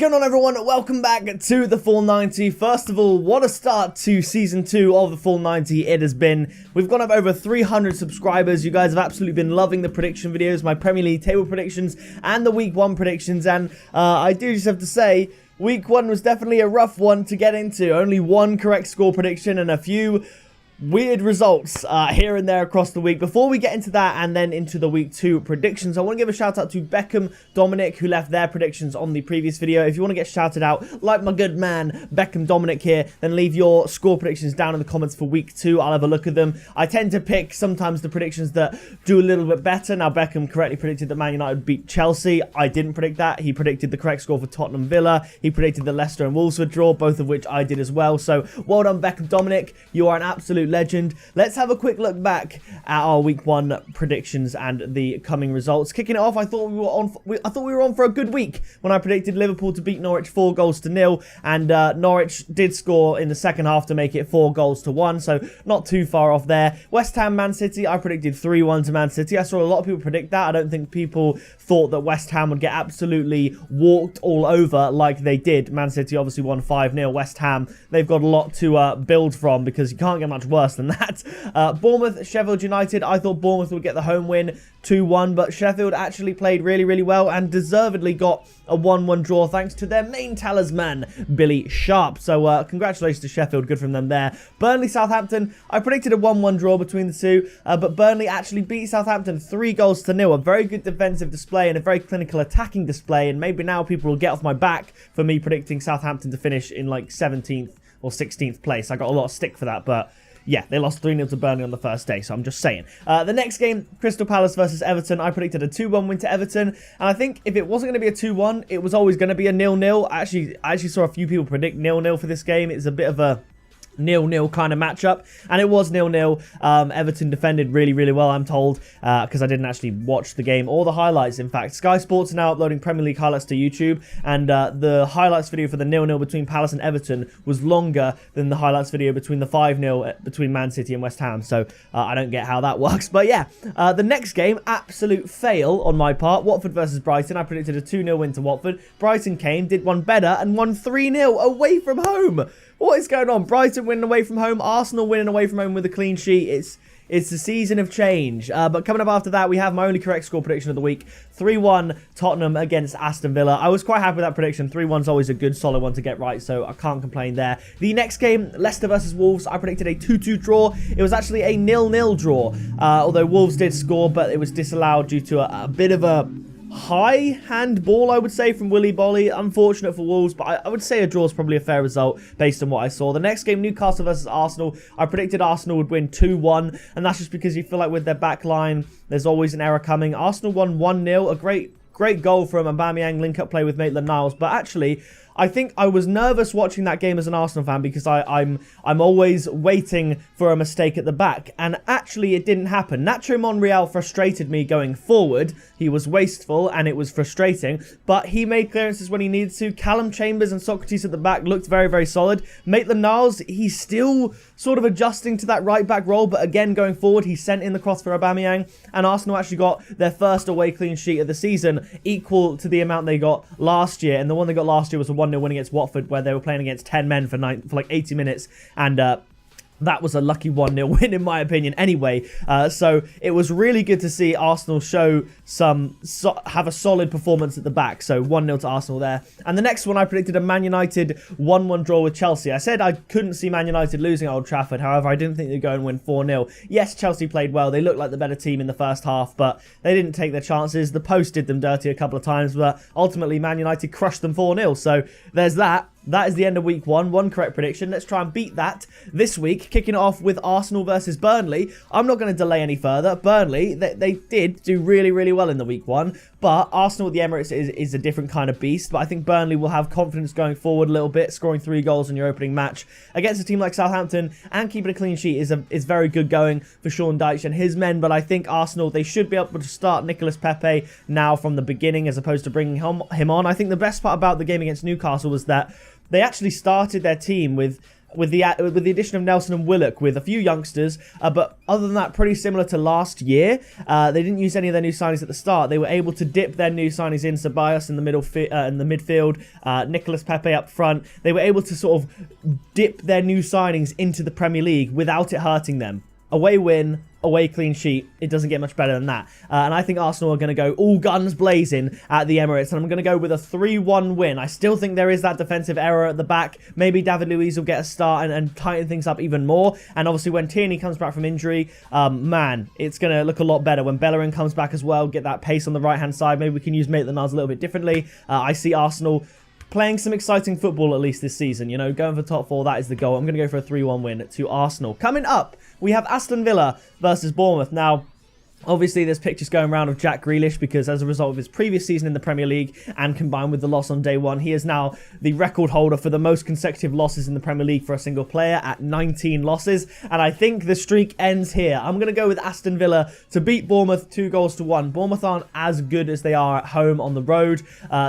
going on, everyone? Welcome back to the Full 90. First of all, what a start to Season 2 of the Full 90 it has been. We've gone up over 300 subscribers. You guys have absolutely been loving the prediction videos, my Premier League table predictions, and the Week 1 predictions. And I do just have to say, Week 1 was definitely a rough one to get into. Only one correct score prediction and a few weird results here and there across the week. Before we get into that and then into the Week 2 predictions, I want to give a shout out to Beckham, Dominic, who left their predictions on the previous video. If you want to get shouted out like my good man Beckham Dominic here, then leave your score predictions down in the comments for Week 2. I'll have a look at them. I tend to pick sometimes the predictions that do a little bit better. Now, Beckham correctly predicted that Man United would beat Chelsea. I didn't predict that. He predicted the correct score for Tottenham Villa. He predicted the Leicester and Wolves would draw, both of which I did as well. So well done, Beckham Dominic. You are an absolute legend. Let's have a quick look back at our Week 1 predictions and the coming results. Kicking it off, I thought we were on for a good week when I predicted Liverpool to beat Norwich 4-0, and Norwich did score in the second half to make it 4-1, so not too far off there. West Ham, Man City, I predicted 3-1 to Man City. I saw a lot of people predict that. I don't think people thought that West Ham would get absolutely walked all over like they did. Man City obviously won 5-0. West Ham, they've got a lot to build from because you can't get much worse than that. Bournemouth, Sheffield United, I thought Bournemouth would get the home win 2-1, but Sheffield actually played really well and deservedly got a 1-1 draw thanks to their main talisman, Billy Sharp. So congratulations to Sheffield, good from them there. Burnley, Southampton, I predicted a 1-1 draw between the two, but Burnley actually beat Southampton 3-0. A very good defensive display and a very clinical attacking display, and maybe now people will get off my back for me predicting Southampton to finish in like 17th or 16th place. I got a lot of stick for that, but yeah, they lost 3-0 to Burnley on the first day, so I'm just saying. The next game, Crystal Palace versus Everton. I predicted a 2-1 win to Everton, and I think if it wasn't going to be a 2-1, it was always going to be a 0-0. I actually saw a few people predict 0-0 for this game. It's a bit of a 0-0 kind of matchup, and it was 0-0. Everton defended really well, I'm told, because I didn't actually watch the game or the highlights. In fact, Sky Sports are now uploading Premier League highlights to YouTube, and the highlights video for the 0-0 between Palace and Everton was longer than the highlights video between the 5-0 between Man City and West Ham, so I don't get how that works. But yeah, the next game, absolute fail on my part. Watford versus Brighton. I predicted a 2-0 win to Watford. Brighton came, did one better, and won 3-0 away from home. What is going on? Brighton winning away from home, Arsenal winning away from home with a clean sheet. It's the season of change. But coming up after that, we have my only correct score prediction of the week. 3-1 Tottenham against Aston Villa. I was quite happy with that prediction. 3-1 is always a good, solid one to get right, so I can't complain there. The next game, Leicester versus Wolves. I predicted a 2-2 draw. It was actually a 0-0 draw, although Wolves did score, but it was disallowed due to a bit of a high handball, I would say, from Willy Bolly. Unfortunate for Wolves, but I would say a draw is probably a fair result based on what I saw. The next game, Newcastle versus Arsenal. I predicted Arsenal would win 2-1, and that's just because you feel like with their back line, there's always an error coming. Arsenal won 1-0, a great goal from Aubameyang, link-up play with Maitland-Niles, but actually I think I was nervous watching that game as an Arsenal fan because I'm always waiting for a mistake at the back, and actually it didn't happen. Nacho Monreal frustrated me going forward. He was wasteful and it was frustrating, but he made clearances when he needed to. Callum Chambers and Socrates at the back looked very solid. Maitland-Niles, he's still sort of adjusting to that right back role, but again going forward he sent in the cross for Aubameyang, and Arsenal actually got their first away clean sheet of the season, equal to the amount they got last year, and the one they got last year was a 1-0 win against Watford where they were playing against 10 men for like 80 minutes, and that was a lucky 1-0 win in my opinion anyway. So it was really good to see Arsenal show have a solid performance at the back. So 1-0 to Arsenal there. And the next one, I predicted a Man United 1-1 draw with Chelsea. I said I couldn't see Man United losing at Old Trafford. However, I didn't think they'd go and win 4-0. Yes, Chelsea played well. They looked like the better team in the first half, but they didn't take their chances. The post did them dirty a couple of times, but ultimately Man United crushed them 4-0. So there's that. That is the end of Week 1. One correct prediction. Let's try and beat that this week. Kicking it off with Arsenal versus Burnley. I'm not going to delay any further. Burnley, they did do really well in the Week 1. But Arsenal at the Emirates is a different kind of beast. But I think Burnley will have confidence going forward a little bit. Scoring 3 goals in your opening match against a team like Southampton and keeping a clean sheet is very good going for Sean Dyche and his men. But I think Arsenal, they should be able to start Nicolas Pepe now from the beginning as opposed to bringing him on. I think the best part about the game against Newcastle was that they actually started their team with with the addition of Nelson and Willock, with a few youngsters, but other than that, pretty similar to last year. They didn't use any of their new signings at the start. They were able to dip their new signings in, Ceballos in the midfield, Nicolas Pepe up front. They were able to sort of dip their new signings into the Premier League without it hurting them. Away win, away clean sheet. It doesn't get much better than that. And I think Arsenal are going to go all guns blazing at the Emirates. And I'm going to go with a 3-1 win. I still think there is that defensive error at the back. Maybe David Luiz will get a start and tighten things up even more. And obviously when Tierney comes back from injury, man, it's going to look a lot better. When Bellerin comes back as well, get that pace on the right-hand side. Maybe we can use Maitland-Niles a little bit differently. I see Arsenal playing some exciting football at least this season. You know, going for top 4, that is the goal. I'm going to go for a 3-1 win to Arsenal. Coming up, we have Aston Villa versus Bournemouth. Now, obviously, there's pictures going around of Jack Grealish because as a result of his previous season in the Premier League and combined with the loss on day one, he is now the record holder for the most consecutive losses in the Premier League for a single player at 19 losses. And I think the streak ends here. I'm going to go with Aston Villa to beat Bournemouth 2-1. Bournemouth aren't as good as they are at home on the road.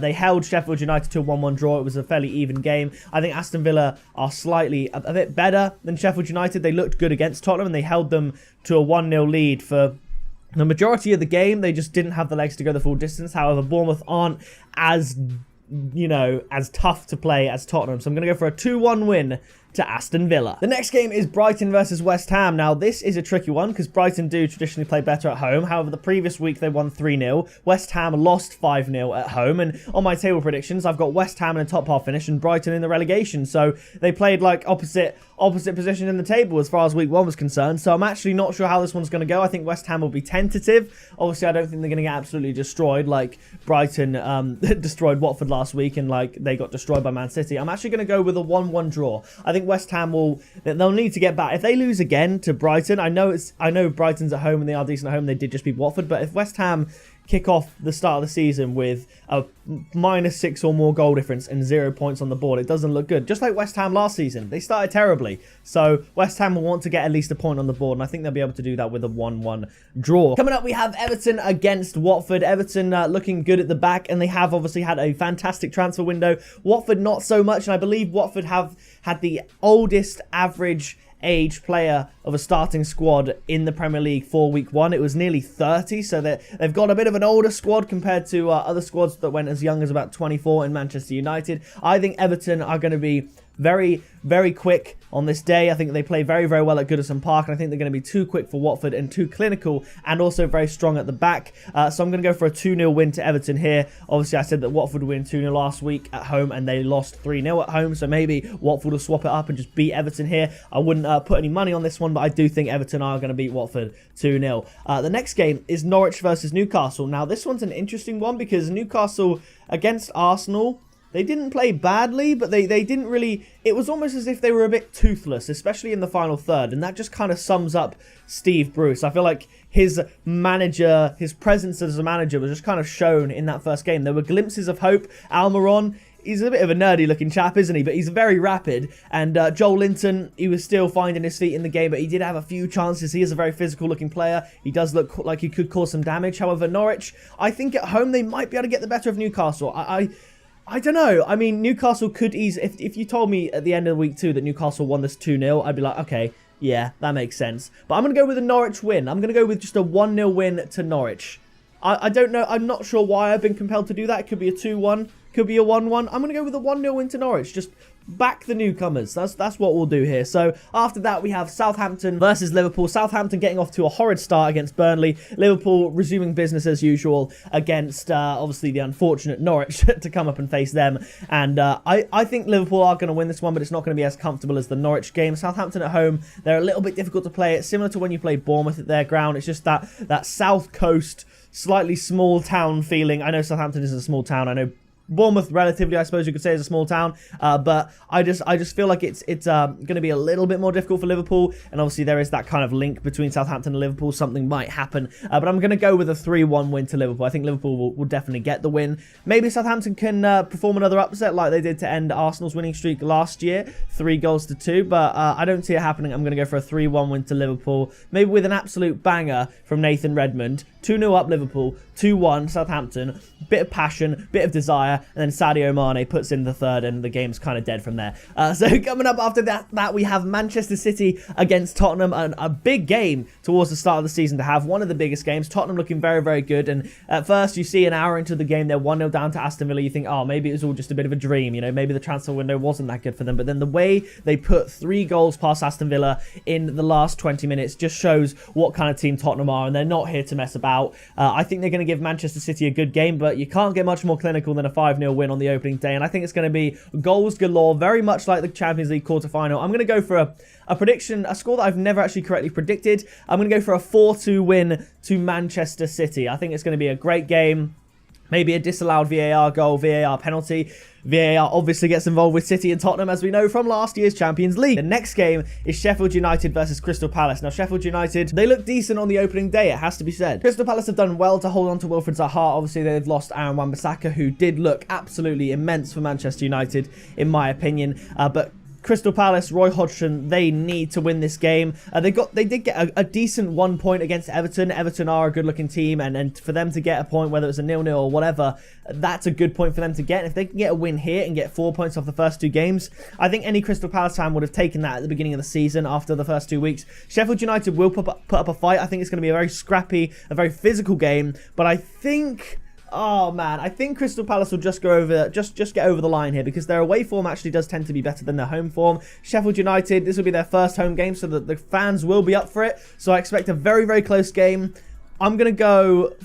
They held Sheffield United to a 1-1 draw. It was a fairly even game. I think Aston Villa are slightly a bit better than Sheffield United. They looked good against Tottenham and they held them to a 1-0 lead for the majority of the game. They just didn't have the legs to go the full distance. However, Bournemouth aren't as, you know, as tough to play as Tottenham. So I'm going to go for a 2-1 win to Aston Villa. The next game is Brighton versus West Ham. Now, this is a tricky one because Brighton do traditionally play better at home. However, the previous week they won 3-0. West Ham lost 5-0 at home. And on my table predictions, I've got West Ham in the top half finish and Brighton in the relegation. So they played like opposite position in the table as far as week 1 was concerned. So I'm actually not sure how this one's going to go. I think West Ham will be tentative. Obviously, I don't think they're going to get absolutely destroyed like Brighton destroyed Watford last week and like they got destroyed by Man City. I'm actually going to go with a 1-1 draw. I think West Ham they'll need to get back. If they lose again to Brighton, I know Brighton's at home and they are decent at home. They did just beat Watford, but if West Ham kick off the start of the season with a -6 or more goal difference and 0 points on the board, it doesn't look good. Just like West Ham last season, they started terribly. So West Ham will want to get at least a point on the board, and I think they'll be able to do that with a 1-1 draw. Coming up, we have Everton against Watford. Everton looking good at the back, and they have obviously had a fantastic transfer window. Watford not so much, and I believe Watford have had the oldest average age player of a starting squad in the Premier League for week 1. It was nearly 30, so they've got a bit of an older squad compared to other squads that went as young as about 24 in Manchester United. I think Everton are going to be very, very quick on this day. I think they play very, very well at Goodison Park, and I think they're going to be too quick for Watford and too clinical and also very strong at the back. So I'm going to go for a 2-0 win to Everton here. Obviously, I said that Watford would win 2-0 last week at home, and they lost 3-0 at home, so maybe Watford will swap it up and just beat Everton here. I wouldn't put any money on this one, but I do think Everton are going to beat Watford 2-0. The next game is Norwich versus Newcastle. Now, this one's an interesting one because Newcastle against Arsenal, they didn't play badly, but they didn't really... It was almost as if they were a bit toothless, especially in the final third. And that just kind of sums up Steve Bruce. I feel like his presence as a manager was just kind of shown in that first game. There were glimpses of hope. Almiron, he's a bit of a nerdy looking chap, isn't he? But he's very rapid. And Joel Linton, he was still finding his feet in the game, but he did have a few chances. He is a very physical looking player. He does look like he could cause some damage. However, Norwich, I think at home they might be able to get the better of Newcastle. I don't know. I mean, Newcastle could easily... If you told me at the end of week 2 that Newcastle won this 2-0, I'd be like, okay, yeah, that makes sense. But I'm going to go with a Norwich win. I'm going to go with just a 1-0 win to Norwich. I don't know. I'm not sure why I've been compelled to do that. It could be a 2-1. Could be a 1-1. I'm going to go with a 1-0 win to Norwich. Just back the newcomers. That's what we'll do here. So after that, we have Southampton versus Liverpool. Southampton getting off to a horrid start against Burnley. Liverpool resuming business as usual against, obviously, the unfortunate Norwich to come up and face them. And I think Liverpool are going to win this one, but it's not going to be as comfortable as the Norwich game. Southampton at home, they're a little bit difficult to play. It's similar to when you play Bournemouth at their ground. It's just that South Coast, slightly small town feeling. I know Southampton is a small town. I know Bournemouth, relatively, I suppose you could say, is a small town, but I just feel like it's going to be a little bit more difficult for Liverpool, and obviously there is that kind of link between Southampton and Liverpool. Something might happen, but I'm going to go with a 3-1 win to Liverpool. I think Liverpool will definitely get the win. Maybe Southampton can perform another upset like they did to end Arsenal's winning streak last year, 3-2, but I don't see it happening. I'm going to go for a 3-1 win to Liverpool, maybe with an absolute banger from Nathan Redmond. 2-0 up Liverpool, 2-1 Southampton. Bit of passion, bit of desire, and then Sadio Mane puts in the third, and the game's kind of dead from there. So coming up after that, we have Manchester City against Tottenham, and a big game towards the start of the season to have, one of the biggest games. Tottenham looking very, very good, and at first you see an hour into the game, they're 1-0 down to Aston Villa. You think, oh, maybe it was all just a bit of a dream, you know, maybe the transfer window wasn't that good for them, but then the way they put 3 goals past Aston Villa in the last 20 minutes just shows what kind of team Tottenham are, and they're not here to mess about. I think they're going to give Manchester City a good game, but you can't get much more clinical than a 5-0 win on the opening day, and I think it's going to be goals galore, very much like the Champions League quarterfinal. I'm going to go for a prediction, a score that I've never actually correctly predicted. I'm going to go for a 4-2 win to Manchester City. I think it's going to be a great game. Maybe a disallowed VAR goal, VAR penalty. VAR obviously gets involved with City and Tottenham, as we know from last year's Champions League. The next game is Sheffield United versus Crystal Palace. Now, Sheffield United, they look decent on the opening day, it has to be said. Crystal Palace have done well to hold on to Wilfried Zaha. Obviously, they've lost Aaron Wan-Bissaka, who did look absolutely immense for Manchester United, in my opinion. But Crystal Palace, Roy Hodgson, they need to win this game. They did get a decent 1 point against Everton. Everton are a good-looking team, and for them to get a point, whether it's a 0-0 or whatever, that's a good point for them to get. And if they can get a win here and get 4 points off the first 2 games, I think any Crystal Palace fan would have taken that at the beginning of the season after the first 2 weeks. Sheffield United will put up a fight. I think it's going to be a very scrappy, a very physical game, but I think... oh man, I think Crystal Palace will just go over, just get over the line here, because their away form actually does tend to be better than their home form. Sheffield United, this will be their first home game, so that the fans will be up for it. So I expect a very, very close game. I'm going to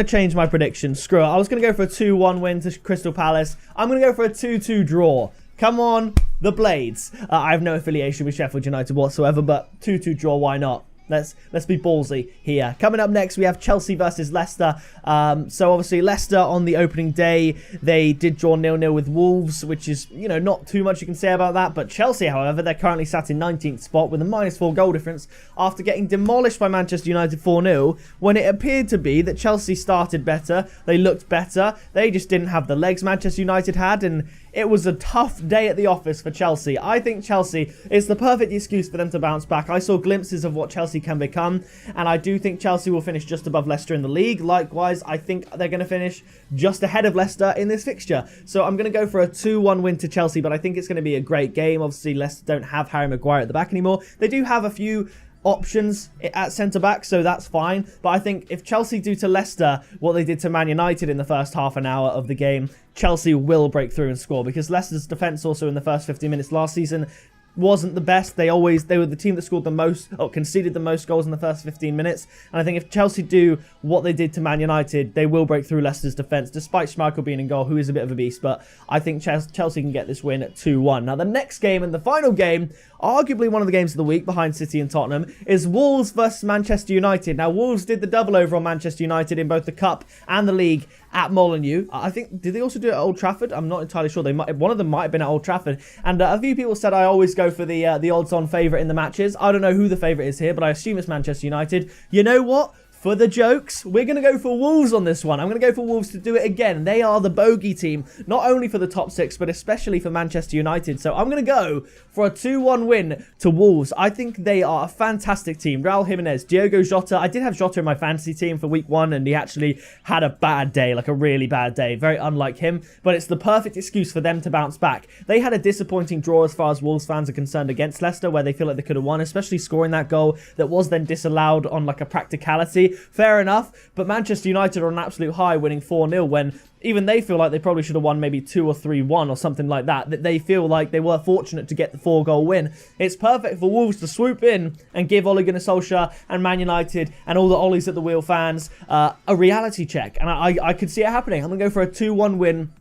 change my prediction. Screw it. I was going to go for a 2-1 win to Crystal Palace. I'm going to go for a 2-2 draw. Come on, the Blades. I have no affiliation with Sheffield United whatsoever, but 2-2 draw, why not? Let's be ballsy here. Coming up next, we have Chelsea versus Leicester. So obviously Leicester on the opening day, they did draw 0-0 with Wolves, which is, you know, not too much you can say about that. But Chelsea, however, they're currently sat in 19th spot with a -4 goal difference after getting demolished by Manchester United 4-0, when it appeared to be that Chelsea started better, they looked better, they just didn't have the legs Manchester United had, and it was a tough day at the office for Chelsea. I think Chelsea is the perfect excuse for them to bounce back. I saw glimpses of what Chelsea can become, and I do think Chelsea will finish just above Leicester in the league. Likewise, I think they're going to finish just ahead of Leicester in this fixture. So I'm going to go for a 2-1 win to Chelsea, but I think it's going to be a great game. Obviously, Leicester don't have Harry Maguire at the back anymore. They do have a few options at centre-back, so that's fine. But I think if Chelsea do to Leicester what they did to Man United in the first half an hour of the game, Chelsea will break through and score, because Leicester's defence also in the first 15 minutes last season wasn't the best. They were the team that scored the most, or conceded the most goals in the first 15 minutes. And I think if Chelsea do what they did to Man United, they will break through Leicester's defence, despite Schmeichel being in goal, who is a bit of a beast. But I think Chelsea can get this win at 2-1. Now, the next game and the final game, arguably one of the games of the week behind City and Tottenham, is Wolves versus Manchester United. Now, Wolves did the double over on Manchester United in both the Cup and the League at Molineux. I think, did they also do it at Old Trafford? I'm not entirely sure. One of them might have been at Old Trafford. And a few people said I always go for the odds-on favourite in the matches. I don't know who the favourite is here, but I assume it's Manchester United. You know what? For the jokes, we're going to go for Wolves on this one. I'm going to go for Wolves to do it again. They are the bogey team, not only for the top 6, but especially for Manchester United. So I'm going to go for a 2-1 win to Wolves. I think they are a fantastic team. Raul Jimenez, Diogo Jota. I did have Jota in my fantasy team for week 1, and he actually had a bad day, like a really bad day. Very unlike him, but it's the perfect excuse for them to bounce back. They had a disappointing draw as far as Wolves fans are concerned against Leicester, where they feel like they could have won, especially scoring that goal that was then disallowed on like a practicality. Fair enough, but Manchester United are on an absolute high, winning 4-0 when even they feel like they probably should have won maybe 2 or 3-1 or something like that. That they feel like they were fortunate to get the 4-goal win. It's perfect for Wolves to swoop in and give Ole Gunnar Solskjaer and Man United and all the Ollies at the wheel fans a reality check. And I could see it happening. I'm going to go for a 2-1 win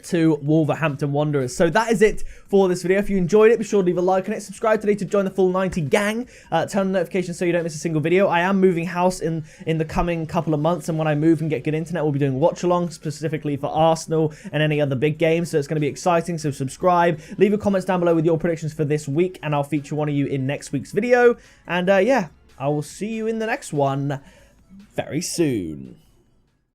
to Wolverhampton Wanderers. So that is it for this video. If you enjoyed it, be sure to leave a like on it. Subscribe today to join the full 90 gang. Turn on notifications so you don't miss a single video. I am moving house in the coming couple of months, and when I move and get good internet, we'll be doing watch-alongs specifically for Arsenal and any other big games. So it's going to be exciting. So subscribe. Leave your comments down below with your predictions for this week, and I'll feature one of you in next week's video. And yeah, I will see you in the next one very soon.